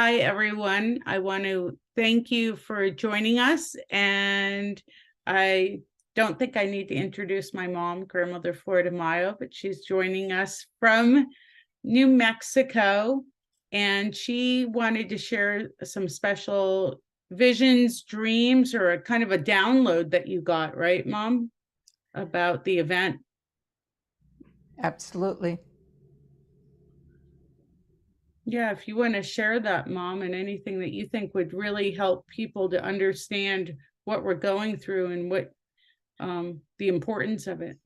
Hi, everyone. I want to thank you for joining us. And I don't think I need to introduce my mom, Grandmother Flordemayo, but she's joining us from New Mexico. And she wanted to share some special visions, dreams, or a kind of a download that you got, right, Mom, about the event? Absolutely. Yeah, if you want to share that, Mom, and anything that you think would really help people to understand what we're going through and what the importance of it.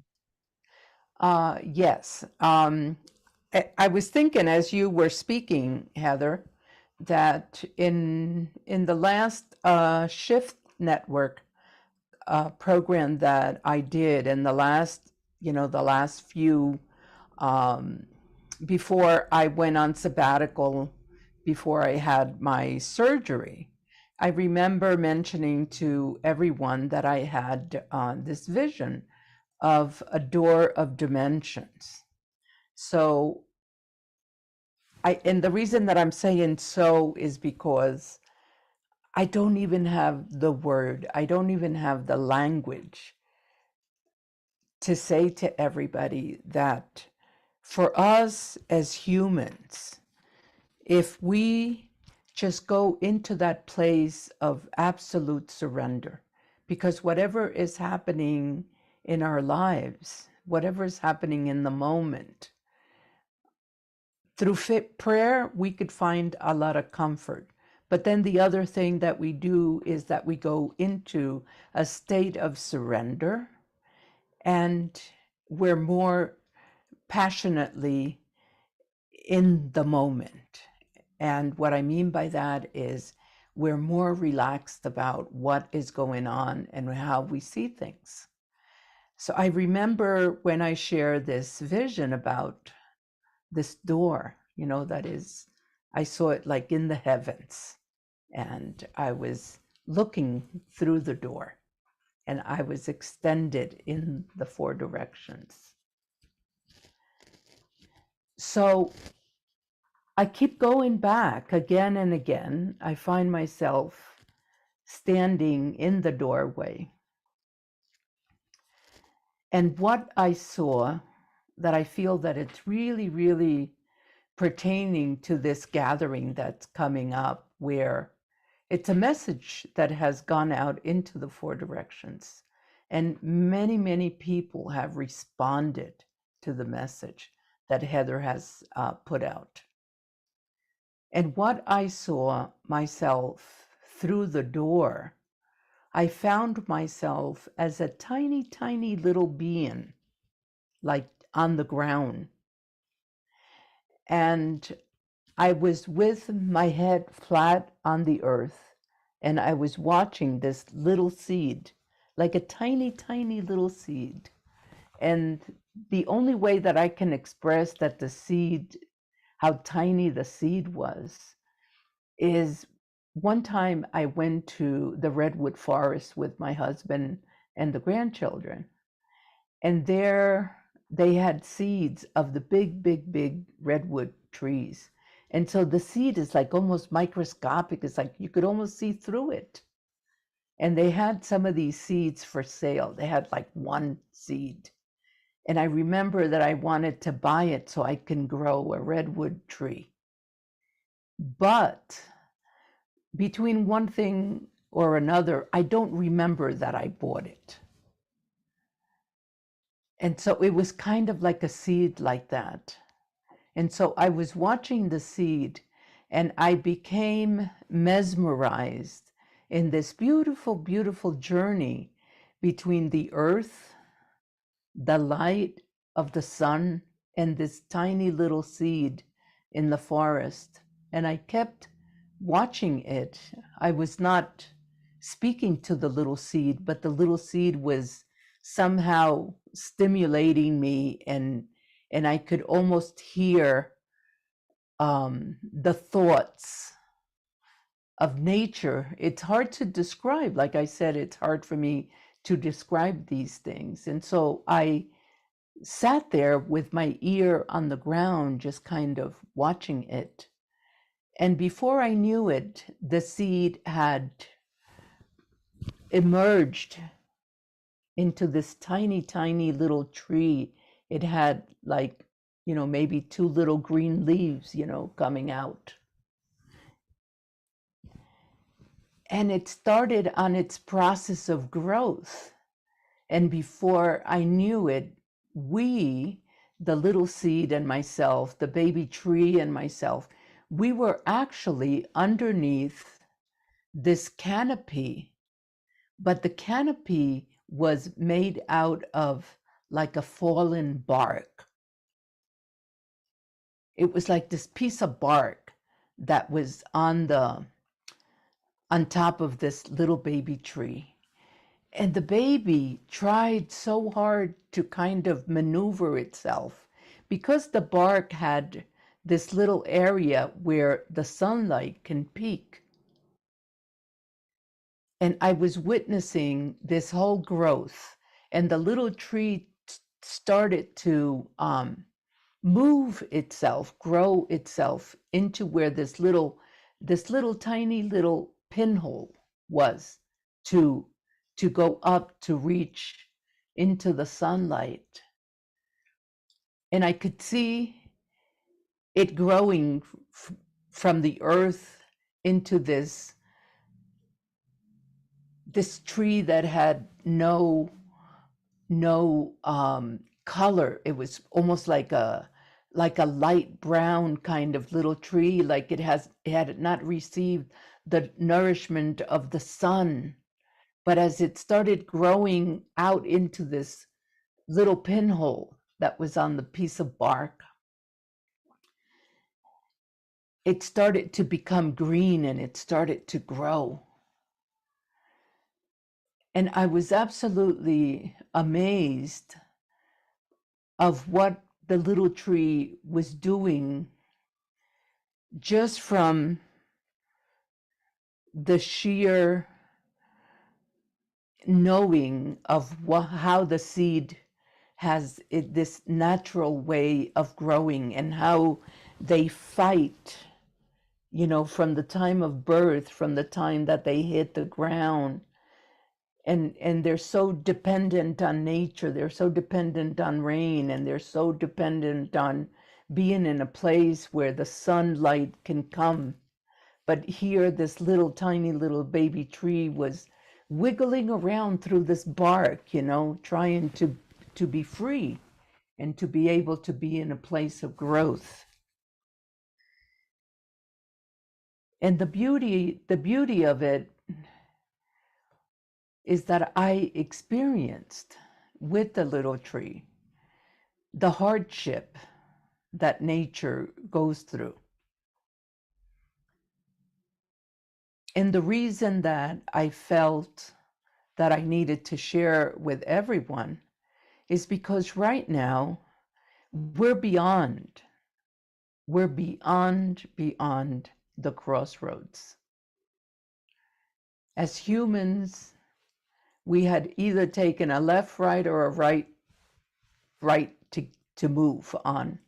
Yes. I was thinking as you were speaking, Heather, that in the last Shift Network program that I did in the last few um, before I went on sabbatical, before I had my surgery, I remember mentioning to everyone that I had this vision of a door of dimensions. So and the reason that I'm saying so is because I don't even have the word, I don't even have the language to say to everybody that for us as humans, if we just go into that place of absolute surrender, because whatever is happening in our lives, whatever is happening in the moment, through prayer, we could find a lot of comfort. But then the other thing that we do is that we go into a state of surrender, and we're more passionately in the moment. And what I mean by that is we're more relaxed about what is going on and how we see things. So I remember when I shared this vision about this door, that is, I saw it like in the heavens, and I was looking through the door, and I was extended in the four directions. So I keep going back again and again. I find myself standing in the doorway. And what I saw, that I feel that it's really, really pertaining to this gathering that's coming up, where it's a message that has gone out into the four directions. And many, many people have responded to the message that Heather has put out. And what I saw myself through the door, I found myself as a tiny, tiny little being, like on the ground. And I was with my head flat on the earth, and I was watching this little seed, like a tiny, tiny little seed. And the only way that I can express that the seed, how tiny the seed was, is one time I went to the redwood forest with my husband and the grandchildren, and there they had seeds of the big, big, big redwood trees. And so the seed is like almost microscopic. It's like you could almost see through it. And they had some of these seeds for sale. They had like one seed. And I remember that I wanted to buy it so I can grow a redwood tree. But between one thing or another, I don't remember that I bought it. And so it was kind of like a seed like that. And so I was watching the seed, and I became mesmerized in this beautiful, beautiful journey between the earth, the light of the sun, and this tiny little seed in the forest. And I kept watching it. I was not speaking to the little seed, but the little seed was somehow stimulating me, and I could almost hear the thoughts of nature. It's hard to describe. Like I said, it's hard for me to describe these things. And so I sat there with my ear on the ground, just kind of watching it. And before I knew it, the seed had emerged into this tiny, tiny little tree. It had like, maybe 2 little green leaves, coming out. And it started on its process of growth. And before I knew it, we, the little seed and myself, the baby tree and myself, we were actually underneath this canopy, but the canopy was made out of like a fallen bark. It was like this piece of bark that was on top of this little baby tree. And the baby tried so hard to kind of maneuver itself because the bark had this little area where the sunlight can peek. And I was witnessing this whole growth, and the little tree started to move itself, grow itself into where this little tiny little pinhole was to go up to reach into the sunlight. And I could see it growing from the earth into this tree that had no color. It was almost like a light brown kind of little tree, like it had not received the nourishment of the sun. But as it started growing out into this little pinhole that was on the piece of bark, it started to become green and it started to grow. And I was absolutely amazed of what the little tree was doing just from the sheer knowing of how the seed has this natural way of growing, and how they fight, from the time of birth, from the time that they hit the ground. And they're so dependent on nature, they're so dependent on rain, and they're so dependent on being in a place where the sunlight can come. But here, this little tiny little baby tree was wiggling around through this bark, trying to be free and to be able to be in a place of growth. And the beauty of it is that I experienced with the little tree the hardship that nature goes through. And the reason that I felt that I needed to share with everyone is because right now we're beyond the crossroads. As humans, we had either taken a left, right, or a right to move on.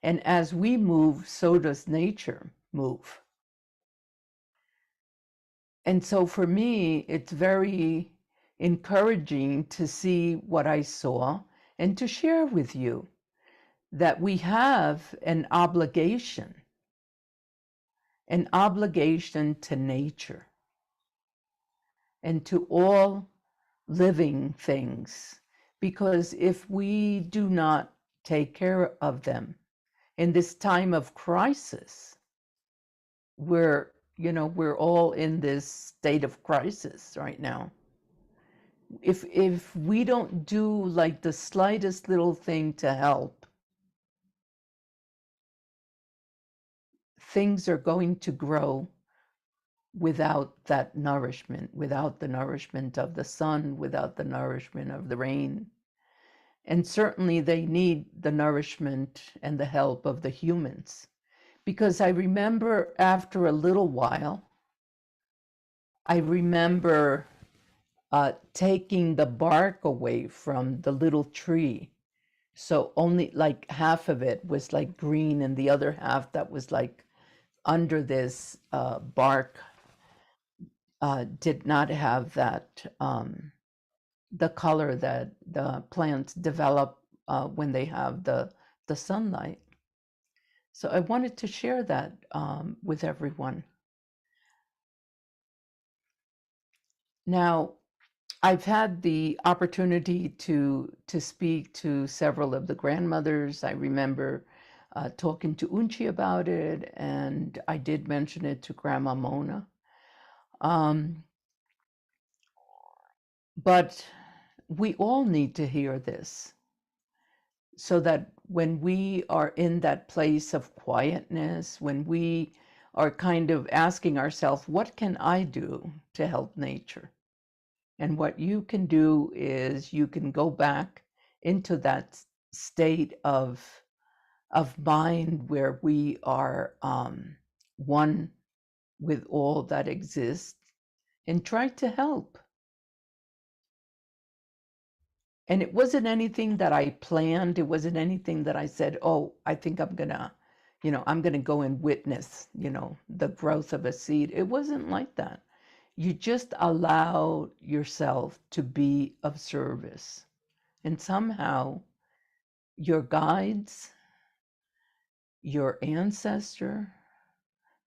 And as we move, so does nature move. And so for me, it's very encouraging to see what I saw and to share with you that we have an obligation to nature and to all living things, because if we do not take care of them in this time of crisis, we're all in this state of crisis right now. If we don't do like the slightest little thing to help, things are going to grow without that nourishment, without the nourishment of the sun, without the nourishment of the rain. And certainly they need the nourishment and the help of the humans. Because I remember after a little while, I remember taking the bark away from the little tree. So only like half of it was like green, and the other half that was like under this bark did not have that the color that the plants develop when they have the sunlight. So I wanted to share that with everyone. Now, I've had the opportunity to speak to several of the grandmothers. I remember talking to Unchi about it, and I did mention it to Grandma Mona. But we all need to hear this so that when we are in that place of quietness, when we are kind of asking ourselves, what can I do to help nature? And what you can do is you can go back into that state of mind where we are one with all that exists and try to help. And it wasn't anything that I planned. It wasn't anything that I said, oh, I think I'm gonna, I'm gonna go and witness, the growth of a seed. It wasn't like that. You just allow yourself to be of service. And somehow your guides, your ancestor,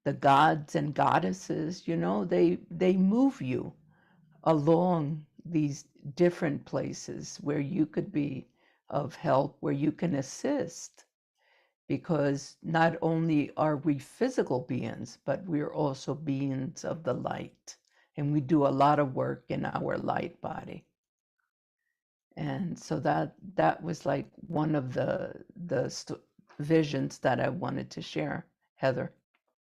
the gods and goddesses, they move you along these different places where you could be of help, where you can assist, because not only are we physical beings, but we're also beings of the light, and we do a lot of work in our light body. And so that was like one of the visions that I wanted to share, Heather.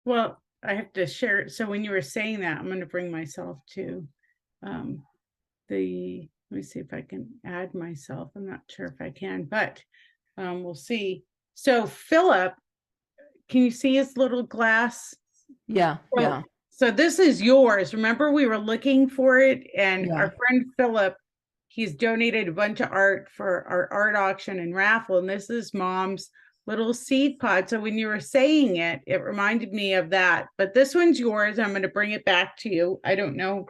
Well, I have to share. So when you were saying that, I'm going to bring myself to let me see if I can add myself. I'm not sure if I can, but we'll see. So Philip, can you see his little glass? Yeah, yeah. So this is yours. Remember, we were looking for it, and Yeah. our friend Philip, he's donated a bunch of art for our art auction and raffle. And this is Mom's little seed pod. So when you were saying it, it reminded me of that. But this one's yours. I'm going to bring it back to you. I don't know.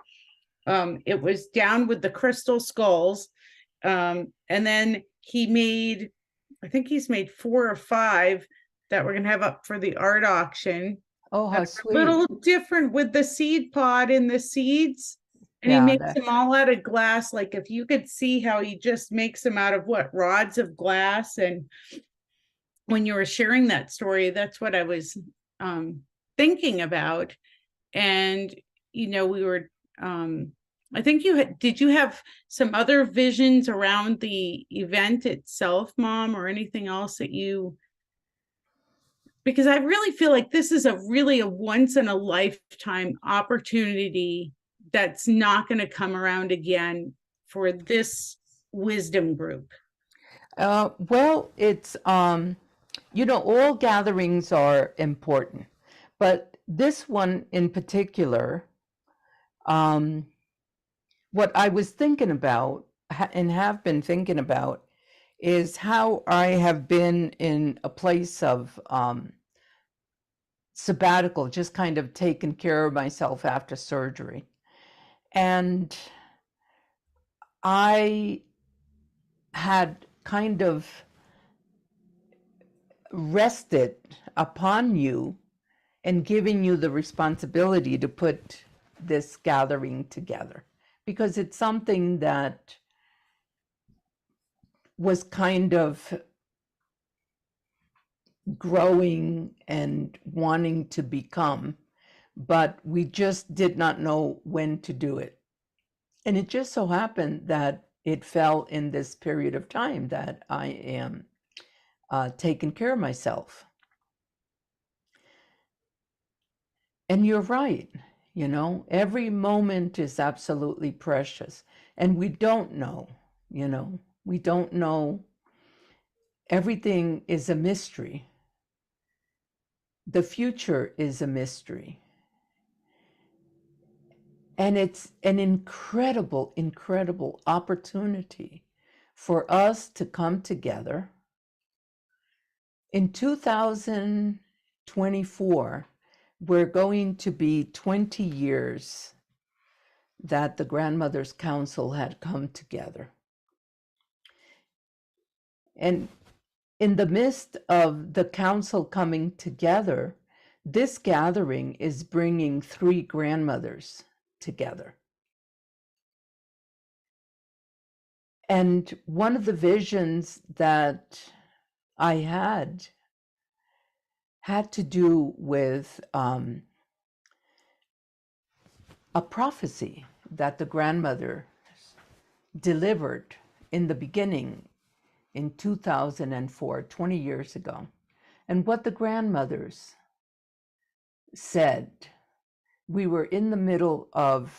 It was down with the crystal skulls. And then I think he's made 4 or 5 that we're going to have up for the art auction. Oh, how A sweet. little different with the seed pod and the seeds. And he Yeah, makes them all out of glass. Like if you could see how he just makes them out of rods of glass. And when you were sharing that story, that's what I was thinking about. And, we were, I think did you have some other visions around the event itself, Mom, or anything else that because I really feel like this is really a once in a lifetime opportunity that's not going to come around again for this wisdom group. Well, it's all gatherings are important, but this one in particular, what I was thinking about and have been thinking about is how I have been in a place of sabbatical, just kind of taking care of myself after surgery. And I had kind of rested upon you and giving you the responsibility to put this gathering together, because it's something that was kind of growing and wanting to become, but we just did not know when to do it. And it just so happened that it fell in this period of time that I am taking care of myself. And you're right, every moment is absolutely precious. And we don't know, we don't know. Everything is a mystery. The future is a mystery. And it's an incredible, incredible opportunity for us to come together. In 2024, we're going to be 20 years that the Grandmothers Council had come together. And in the midst of the council coming together, this gathering is bringing 3 grandmothers together. And one of the visions that I had to do with a prophecy that the grandmother delivered in the beginning in 2004, 20 years ago. And what the grandmothers said, we were in the middle of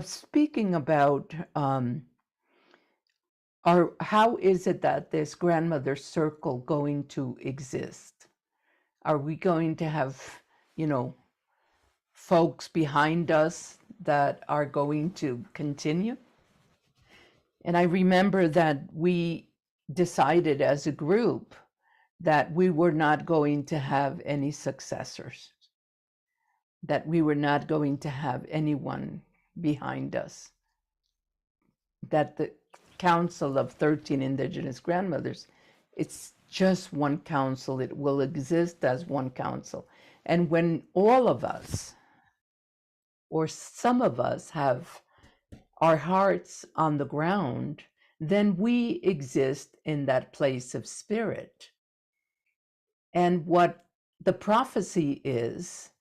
speaking about how is it that this grandmother circle going to exist? Are we going to have, folks behind us that are going to continue? And I remember that we decided as a group that we were not going to have any successors, that we were not going to have anyone behind us, that the Council of 13 Indigenous Grandmothers, it's just one council. It will exist as one council. And when all of us, or some of us, have our hearts on the ground, then we exist in that place of spirit. And what the prophecy is,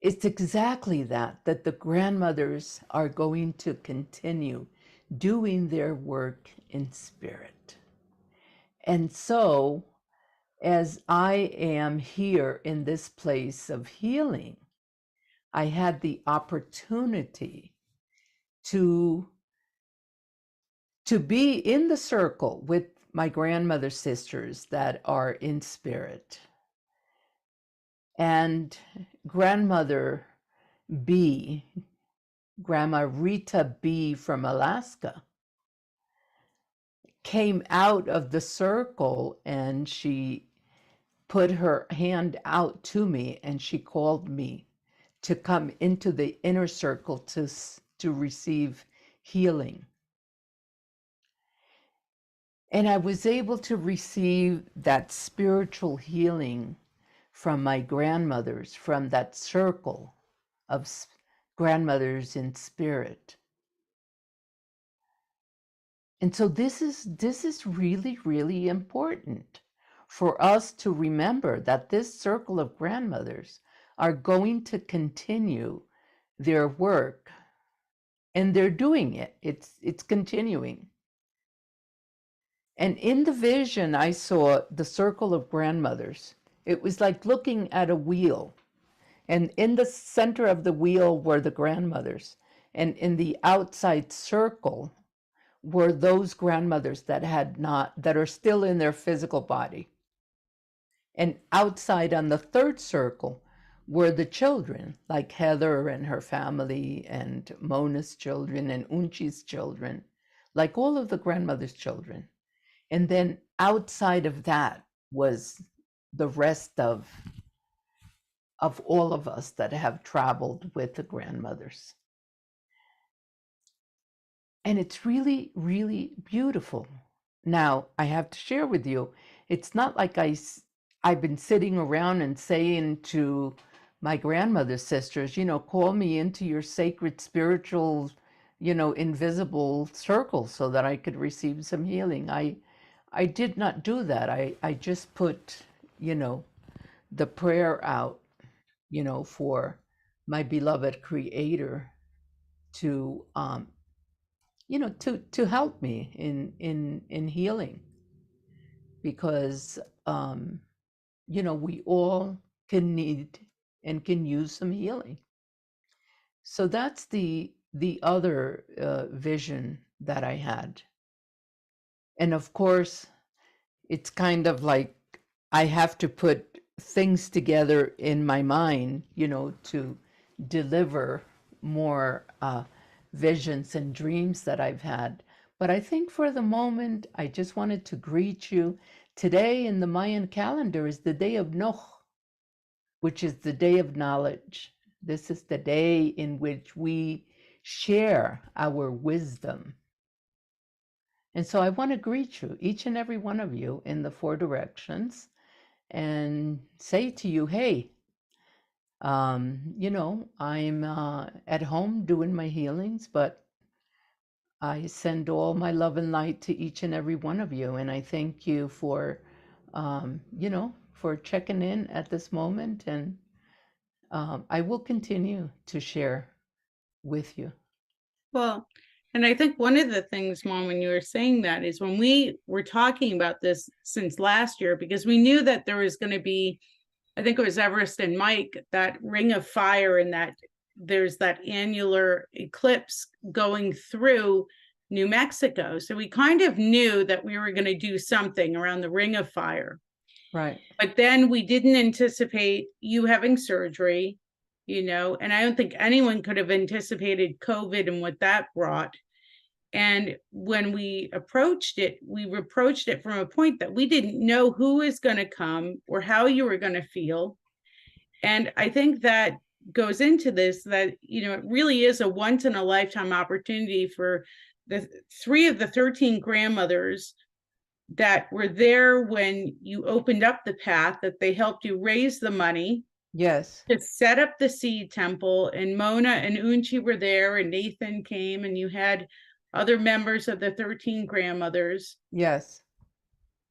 it's exactly that the grandmothers are going to continue doing their work in spirit. And so, as I am here in this place of healing, I had the opportunity to be in the circle with my grandmother sisters that are in spirit. And grandmother B, Grandma Rita B from Alaska, came out of the circle and she put her hand out to me and she called me to come into the inner circle to receive healing. And I was able to receive that spiritual healing from my grandmothers, from that circle of grandmothers in spirit. And so this is really, really important for us to remember that this circle of grandmothers are going to continue their work, and they're doing it. It's continuing. And in the vision, I saw the circle of grandmothers. It was like looking at a wheel. And in the center of the wheel were the grandmothers. And in the outside circle were those grandmothers that are still in their physical body. And outside on the third circle were the children, like Heather and her family, and Mona's children, and Unchi's children, like all of the grandmother's children. And then outside of that was the rest of all of us that have traveled with the grandmothers. And it's really, really beautiful. Now, I have to share with you, it's not like I've been sitting around and saying to my grandmother's sisters, call me into your sacred spiritual, invisible circle so that I could receive some healing. I did not do that. I just put, the prayer out, for my beloved Creator to, to help me in healing, because, we all can need and can use some healing. So that's the other vision that I had. And of course, it's kind of like I have to put things together in my mind, to deliver more visions and dreams that I've had. But I think for the moment, I just wanted to greet you, Today in the Mayan calendar is the day of Noh, which is the day of knowledge. This is the day in which we share our wisdom. And so I want to greet you, each and every one of you, in the four directions and say to you, hey, I'm at home doing my healings, but I send all my love and light to each and every one of you. And I thank you for, for checking in at this moment. And I will continue to share with you. Well, and I think one of the things, Mom, when you were saying that is when we were talking about this since last year, because we knew that there was going to be, I think it was Everest and Mike, that ring of fire, and that there's that annular eclipse going through New Mexico. So we kind of knew that we were going to do something around the ring of fire. Right. But then we didn't anticipate you having surgery, and I don't think anyone could have anticipated COVID and what that brought. And when we approached it from a point that we didn't know who is going to come or how you were going to feel. And I think that goes into this, that, it really is a once in a lifetime opportunity for the 3 of the 13 grandmothers that were there when you opened up the path, that they helped you raise the money. Yes. To set up the seed temple, and Mona and Unchi were there, and Nathan came, and you had other members of the 13 grandmothers. Yes.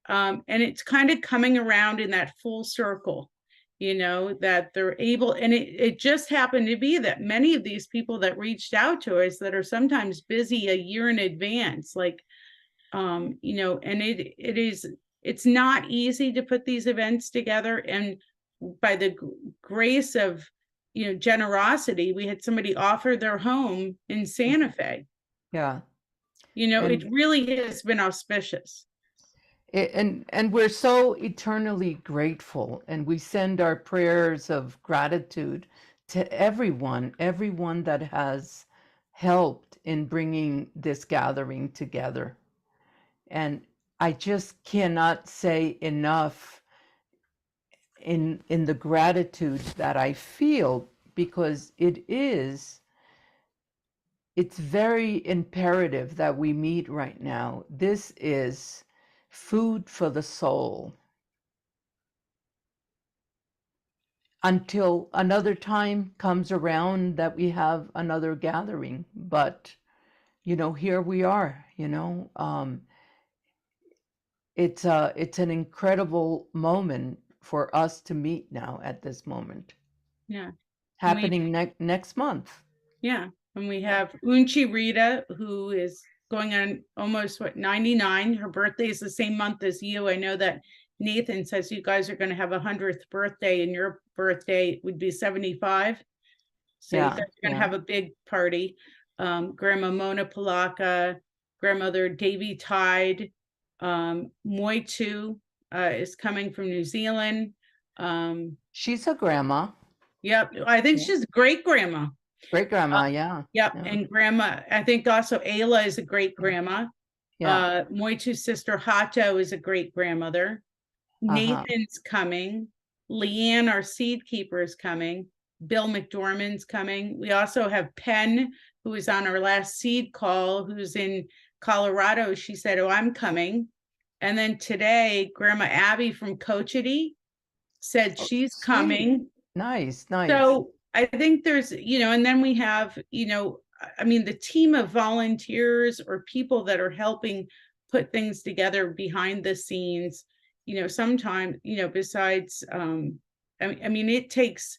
And it's kind of coming around in that full circle, that they're able, and it just happened to be that many of these people that reached out to us that are sometimes busy a year in advance, like, and it's not easy to put these events together. And by the grace of, generosity, we had somebody offer their home in Santa Fe. Yeah. It really has been auspicious. And we're so eternally grateful, and we send our prayers of gratitude to everyone that has helped in bringing this gathering together. And I just cannot say enough in the gratitude that I feel, because it's very imperative that we meet right now. This is food for the soul. Until another time comes around that we have another gathering. But, here we are, it's an incredible moment for us to meet now at this moment. Yeah. Happening next month. Yeah. And we have Unchi Rita, who is going on almost 99. Her birthday is the same month as you. I know that Nathan says you guys are going to have 100th birthday, and your birthday would be 75. So you guys are going to have a big party. Grandma Mona Palaka, grandmother Davy Tide, Moitu is coming from New Zealand. She's a grandma. Yep. I think she's great grandma. Great grandma, yeah. Yep. Yeah. And grandma, I think also Ayla is a great grandma. Yeah. Moitu's sister Hato is a great grandmother. Nathan's coming. Leanne, our seed keeper, is coming. Bill McDormand's coming. We also have Penn, who is on our last seed call, who's in Colorado. She said, "Oh, I'm coming." And then today, Grandma Abby from Cochiti said she's coming. Nice. So I think there's, and then we have, the team of volunteers or people that are helping put things together behind the scenes, sometimes, besides, it takes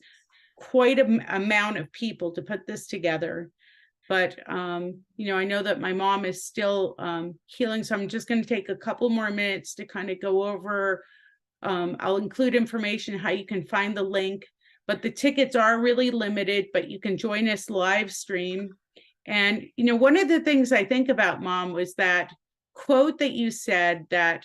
quite an amount of people to put this together. But, I know that my mom is still healing, so I'm just going to take a couple more minutes to kind of go over. I'll include information how you can find the link, but the tickets are really limited, but you can join us live stream. And, one of the things I think about, Mom, was that quote that you said, that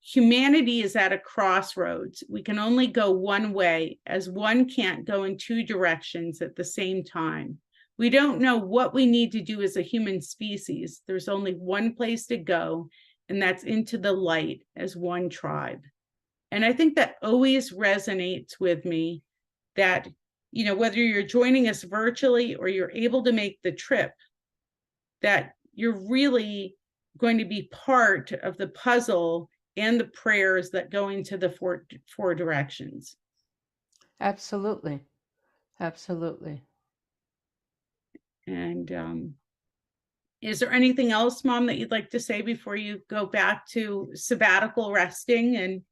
humanity is at a crossroads. We can only go one way, as one can't go in two directions at the same time. We don't know what we need to do as a human species. There's only one place to go, and that's into the light as one tribe. And I think that always resonates with me, that, whether you're joining us virtually or you're able to make the trip, that you're really going to be part of the puzzle and the prayers that go into the four directions. Absolutely. Absolutely. And is there anything else, Mom, that you'd like to say before you go back to sabbatical resting? And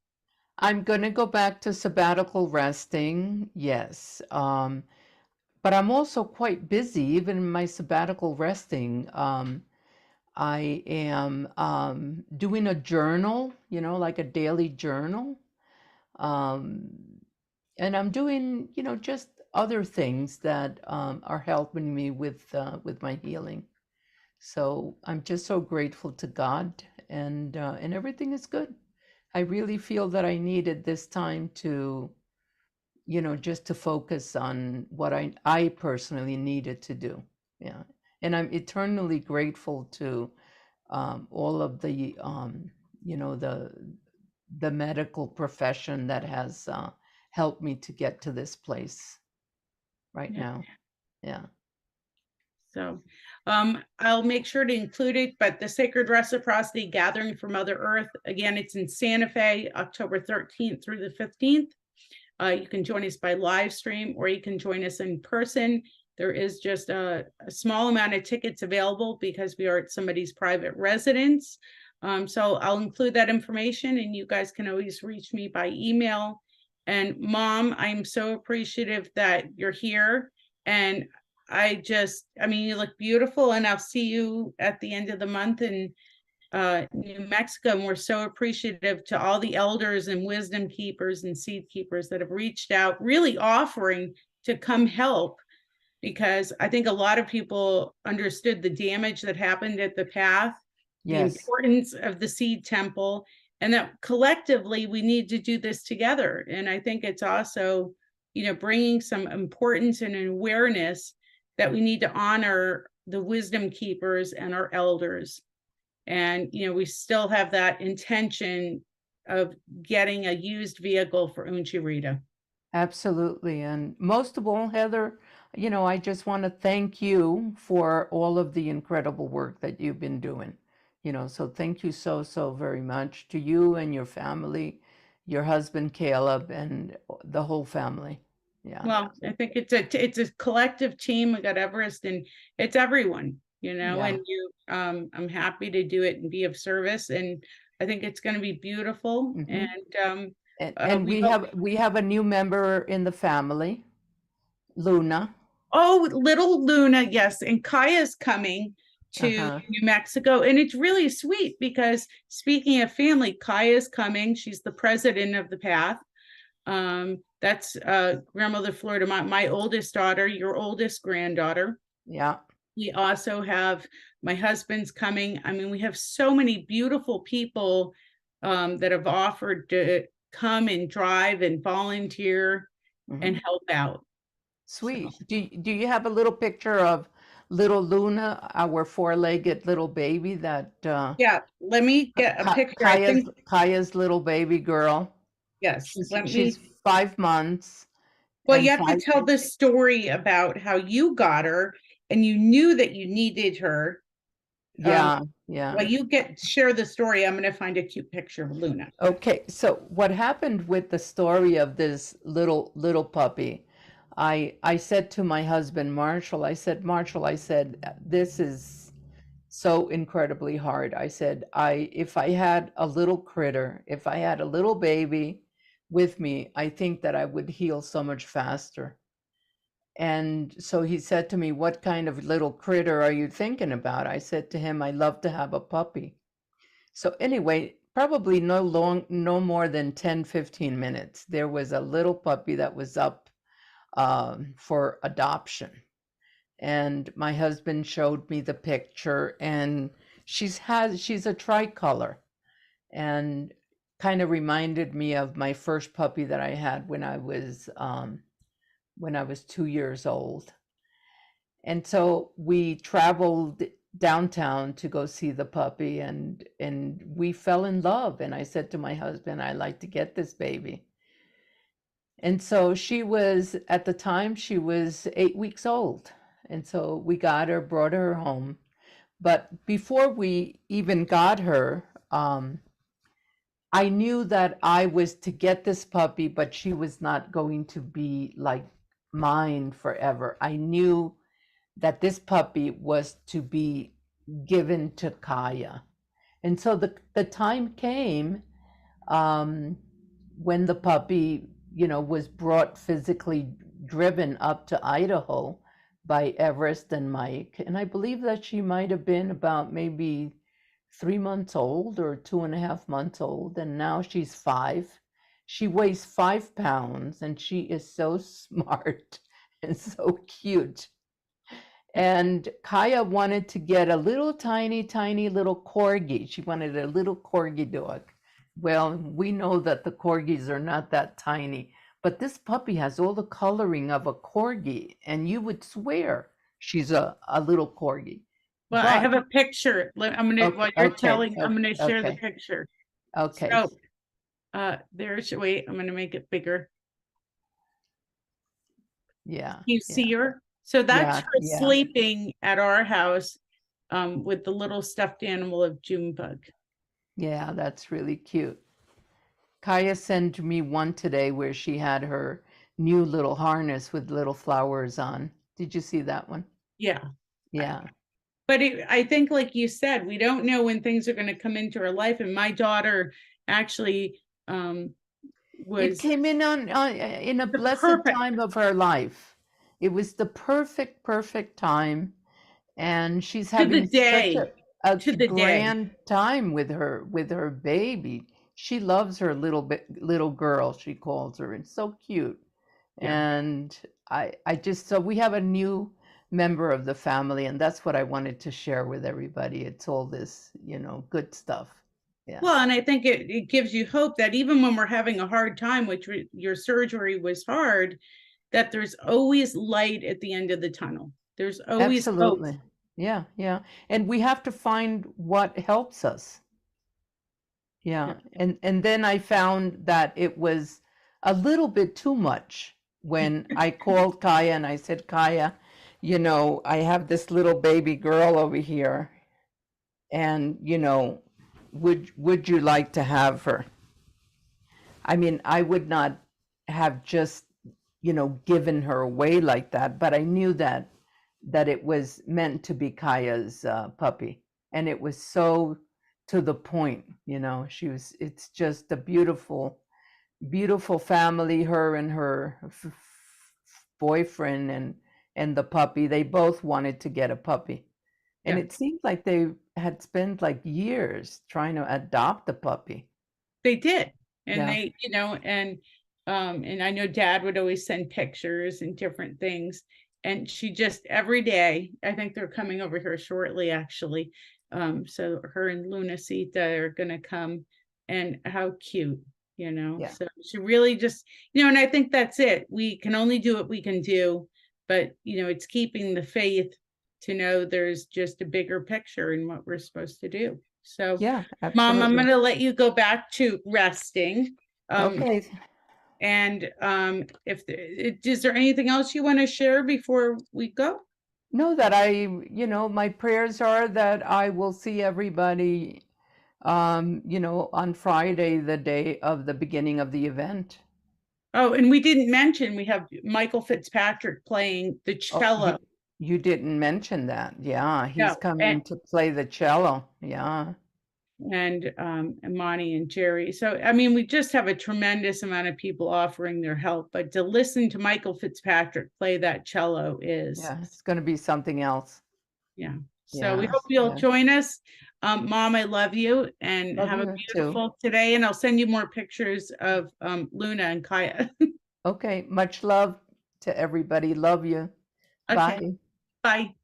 I'm going to go back to sabbatical resting, yes. But I'm also quite busy, even in my sabbatical resting. I am doing a journal, like a daily journal. Um, and I'm doing, just other things that are helping me with my healing. So I'm just so grateful to God, and everything is good. I really feel that I needed this time to, just to focus on what I personally needed to do. Yeah. And I'm eternally grateful to all of the, the medical profession that has helped me to get to this place right yeah, now. Yeah. so I'll make sure to include it, but the Sacred Reciprocity Gathering for Mother Earth, again, it's in Santa Fe, October 13th through the 15th. You can join us by live stream, or you can join us in person. There is just a small amount of tickets available because we are at somebody's private residence. So I'll include that information, and you guys can always reach me by email. And Mom, I'm so appreciative that you're here. And you look beautiful, and I'll see you at the end of the month in New Mexico. And we're so appreciative to all the elders and wisdom keepers and seed keepers that have reached out, really offering to come help, because I think a lot of people understood the damage that happened at the path, the Yes. importance of the seed temple, and that collectively we need to do this together. And I think it's also, bringing some importance and awareness that we need to honor the wisdom keepers and our elders. And, we still have that intention of getting a used vehicle for Unchi Rita. Absolutely. And most of all, Heather, I just want to thank you for all of the incredible work that you've been doing. So thank you so, so very much to you and your family, your husband, Caleb, and the whole family. Yeah. Well, I think it's a collective team. We got Everest, and it's everyone, Yeah. and I'm happy to do it and be of service. And I think it's going to be beautiful. Mhm. And And we hope. we have a new member in the family, Luna. Oh, little Luna, yes. And Kaya's coming to Uh-huh. New Mexico. And it's really sweet because, speaking of family, Kaya's coming. She's the president of the path. That's grandmother Flordemayo, my oldest daughter, your oldest granddaughter. Yeah. We also have my husband's coming. I mean, we have so many beautiful people that have offered to come and drive and volunteer and Mhm. help out. So, Sweet. Do you have a little picture of little Luna, our four-legged little baby that yeah, let me get a picture. I think, Kaya's little baby girl? yes, let She's me. 5 months Well, you and have to tell the story about how you got her and you knew that you needed her. yeah, yeah. Well, you share the story. I'm going to find a cute picture of Luna. Okay, so what happened with the story of this little puppy? I said to my husband Marshall, Marshall, I said, this is so incredibly hard. I said, if I had a little critter, if I had a little baby with me, I think that I would heal so much faster. And so he said to me, what kind of little critter are you thinking about? I said to him, I love to have a puppy. So anyway, probably no more than 10-15 minutes, there was a little puppy that was up for adoption. And my husband showed me the picture, and she's a tricolor, and kind of reminded me of my first puppy that I had when I was 2 years old. And so we traveled downtown to go see the puppy, and we fell in love. And I said to my husband, I'd like to get this baby. And so she was, at the time, she was 8 weeks old. And so we got her, brought her home. But before we even got her, I knew that I was to get this puppy, but she was not going to be like mine forever. I knew that this puppy was to be given to Kaya. And so the time came, when the puppy, was brought physically driven up to Idaho by Everest and Mike. And I believe that she might have been about maybe 3 months old or 2.5 months old. And now she's 5. She weighs 5 pounds and she is so smart and so cute. And Kaya wanted to get a little tiny, tiny little corgi. She wanted a little corgi dog. Well, we know that the corgis are not that tiny, but this puppy has all the coloring of a corgi, and you would swear she's a little corgi. Well, I have a picture. While you're telling, I'm gonna share the okay, picture. okay, So, wait, I'm gonna make it bigger. yeah, You see her? So that's yeah, her yeah, sleeping at our house, with the little stuffed animal of Junebug. yeah, that's really cute. Kaya sent me one today where she had her new little harness with little flowers on. Did you see that one? Yeah. Yeah. But I think, like you said, we don't know when things are going to come into her life. And my daughter actually It was came in in a the blessed perfect time of her life. It was the perfect time, and she's to the having such day, a to the day. grand time with her baby. She loves her little girl, she calls her. It's so cute. Yeah. And I just, so we have a new member of the family, and that's what I wanted to share with everybody. It's all this, good stuff. Yeah. Well, and I think it gives you hope that even when we're having a hard time, which your surgery was hard, that there's always light at the end of the tunnel. There's always hope. Absolutely. Yeah, yeah. And we have to find what helps us. Yeah. And then I found that it was a little bit too much when I called Kaya and I said, Kaya, I have this little baby girl over here, and would you like to have her? I mean, I would not have just, given her away like that, but I knew that it was meant to be Kaya's puppy, and it was so to the point. It's just a beautiful, beautiful family. Her and her boyfriend and the puppy, they both wanted to get a puppy, and Yeah. it seemed like they had spent like years trying to adopt the puppy. They did. And Yeah. they, and I know Dad would always send pictures and different things. And she just every day, I think they're coming over here shortly, actually. So her and Lunacita are gonna come, and how cute, Yeah. So she really just, and I think that's it. We can only do what we can do, but it's keeping the faith to know there's just a bigger picture in what we're supposed to do. So, Yeah, Mom, I'm absolutely. going to let you go back to resting. Okay. And is there anything else you want to share before we go? Know that my prayers are that I will see everybody, on Friday, the day of the beginning of the event. Oh, and we didn't mention we have Michael Fitzpatrick playing the Oh, cello. you didn't mention that. Yeah, he's No, coming to play the cello. Yeah. and Monty and Jerry. So, I mean, we just have a tremendous amount of people offering their help, but to listen to Michael Fitzpatrick play that cello is, Yeah, it's going to be something else. yeah. So we Yeah. hope you'll Yeah. join us. Mom, I love you, and Love have a you too. beautiful today. And I'll send you more pictures of Luna and Kaya. Okay. Much love to everybody. Love you. Okay, Bye. bye.